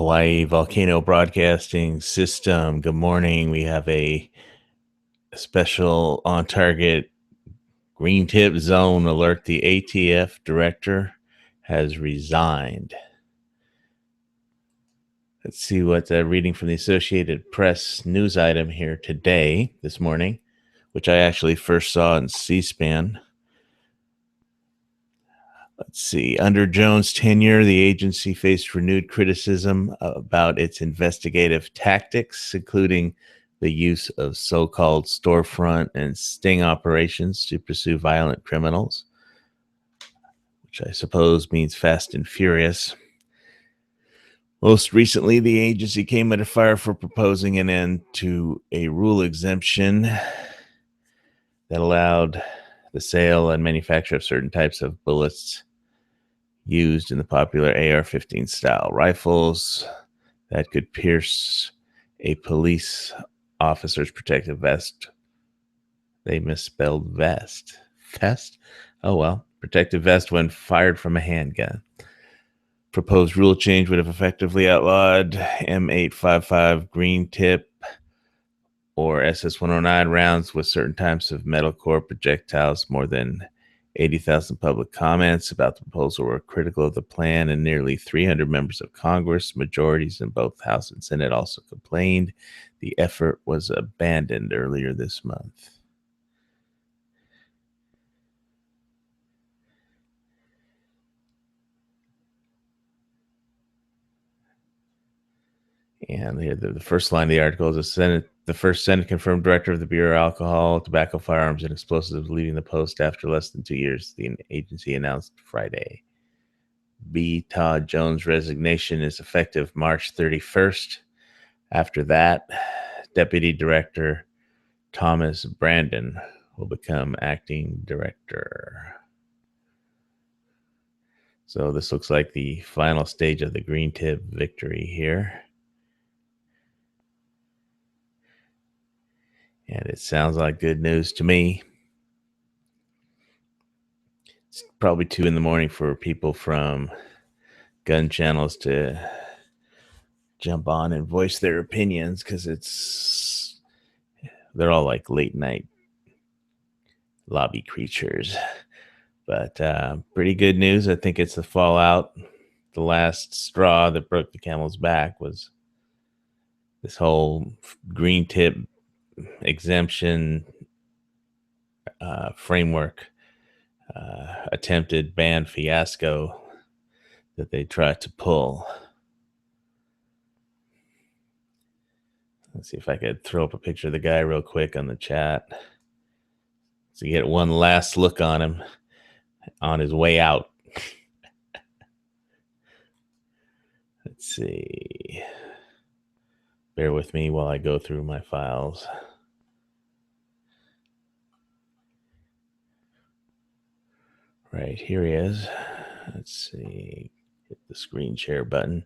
Hawaii Volcano Broadcasting System. Good morning. We have a special on target green tip zone alert. The ATF director has resigned. Let's see what reading from the Associated Press news item here today, this morning, which I actually first saw in C-SPAN. Let's see. Under Jones' tenure, the agency faced renewed criticism about its investigative tactics, including the use of so-called storefront and sting operations to pursue violent criminals, which I suppose means fast and furious. Most recently, the agency came under fire for proposing an end to a rule exemption that allowed the sale and manufacture of certain types of bullets used in the popular AR-15 style rifles that could pierce a police officer's protective vest. They misspelled vest. Vest? Oh well. Protective vest when fired from a handgun. Proposed rule change would have effectively outlawed M855 green tip or SS-109 rounds with certain types of metal core projectiles. More than 80,000 public comments about the proposal were critical of the plan, and nearly 300 members of Congress, majorities in both House and Senate, also complained. The effort was abandoned earlier this month. And the first line of the article is the first Senate confirmed director of the Bureau of Alcohol, Tobacco, Firearms, and Explosives leaving the post after less than 2 years, the agency announced Friday. B. Todd Jones' resignation is effective March 31st. After that, Deputy Director Thomas Brandon will become acting director. So this looks like the final stage of the green tip victory here. And it sounds like good news to me. It's probably 2 a.m. for people from gun channels to jump on and voice their opinions, because they're all like late night lobby creatures. But pretty good news. I think it's the fallout. The last straw that broke the camel's back was this whole green tip exemption framework attempted ban fiasco that they tried to pull. Let's see if I could throw up a picture of the guy real quick on the chat so you get one last look on him on his way out. Let's see. Bear with me while I go through my files. Right, here he is. Let's see. Hit the screen share button.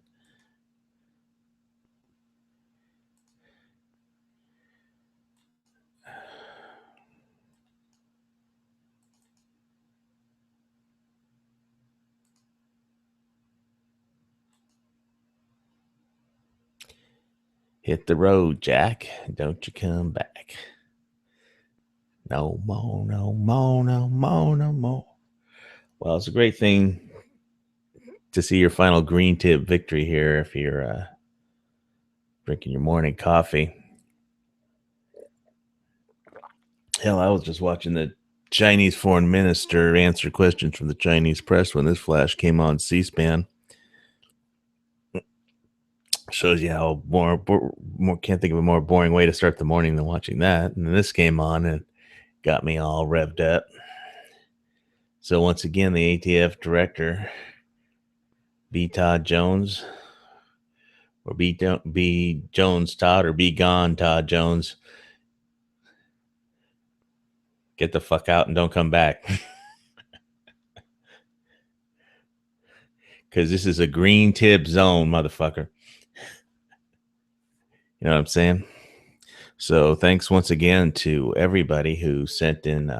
Hit the road, Jack. Don't you come back. No more, no more, no more, no more. Well, it's a great thing to see your final green tip victory here if you're drinking your morning coffee. Hell, I was just watching the Chinese foreign minister answer questions from the Chinese press when this flash came on C-SPAN. Shows you how more can't think of a more boring way to start the morning than watching that. And then this came on and got me all revved up. So once again, the ATF director, B. Todd Jones, or B. Jones Todd, or be gone Todd Jones, get the fuck out and don't come back. Because this is a green tip zone, motherfucker. You know what I'm saying? So thanks once again to everybody who sent in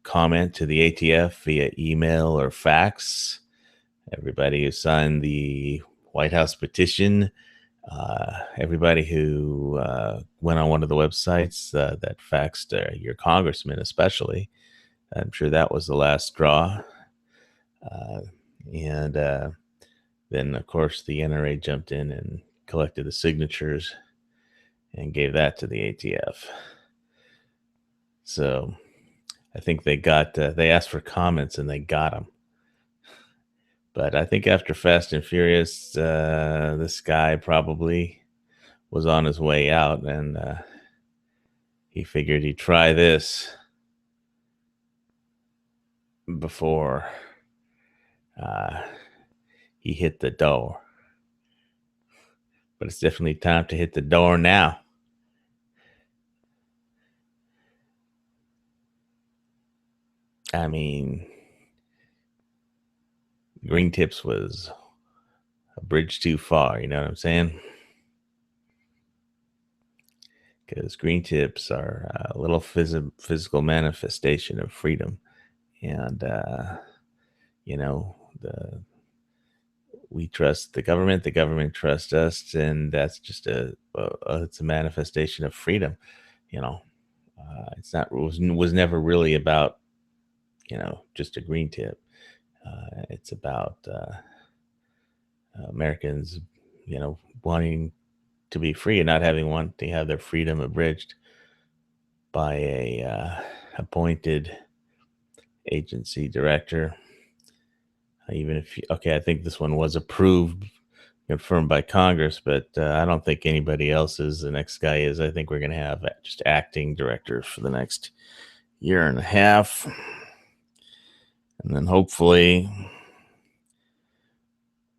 comment to the ATF via email or fax. Everybody who signed the White House petition. Everybody who went on one of the websites that faxed your congressman, especially, I'm sure that was the last straw. Uh, and then, of course, the NRA jumped in and collected the signatures and gave that to the ATF. So I think they asked for comments and they got them. But I think after Fast and Furious, this guy probably was on his way out, and he figured he'd try this before uh, he hit the door. But it's definitely time to hit the door now. I mean, Green Tips was a bridge too far, you know what I'm saying? Because Green Tips are a little physical manifestation of freedom. And, you know, we trust the government trusts us, and that's just it's a manifestation of freedom, you know. It's not was never really about, you know, just a green tip. It's about Americans, you know, wanting to be free and not wanting to have their freedom abridged by a appointed agency director. Even if okay, I think this one was approved, confirmed by Congress, but I don't think anybody else is. The next guy is. I think we're going to have just acting directors for the next year and a half, and then hopefully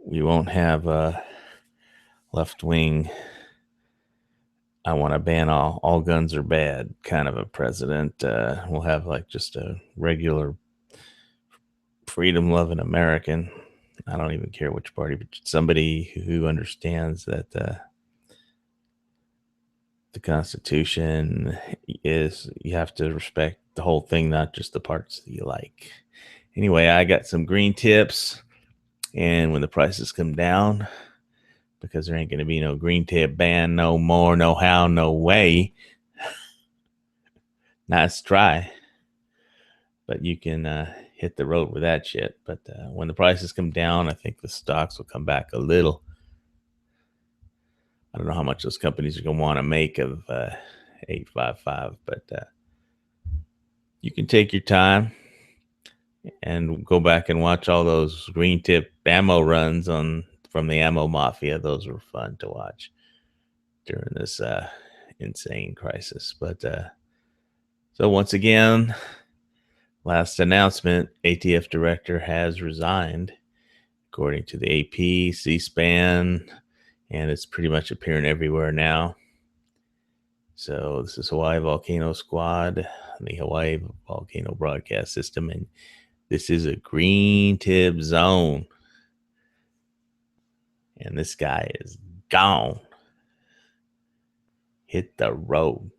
we won't have a left wing. I want to ban all guns are bad kind of a president. We'll have like just a regular freedom loving American. I don't even care which party, but somebody who understands that the Constitution is, you have to respect the whole thing, not just the parts that you like. Anyway, I got some green tips, and when the prices come down, because there ain't going to be no green tip ban no more, no how, no way. Nice try, but you can hit the road with that shit. But when the prices come down, I think the stocks will come back a little. I don't know how much those companies are going to want to make of 855, but you can take your time and go back and watch all those green tip ammo runs from the ammo mafia. Those were fun to watch during this insane crisis. But so once again, last announcement, ATF director has resigned, according to the AP, C-SPAN, and it's pretty much appearing everywhere now. So this is Hawaii Volcano Squad, the Hawaii Volcano Broadcast System, and this is a green tip zone. And this guy is gone. Hit the road.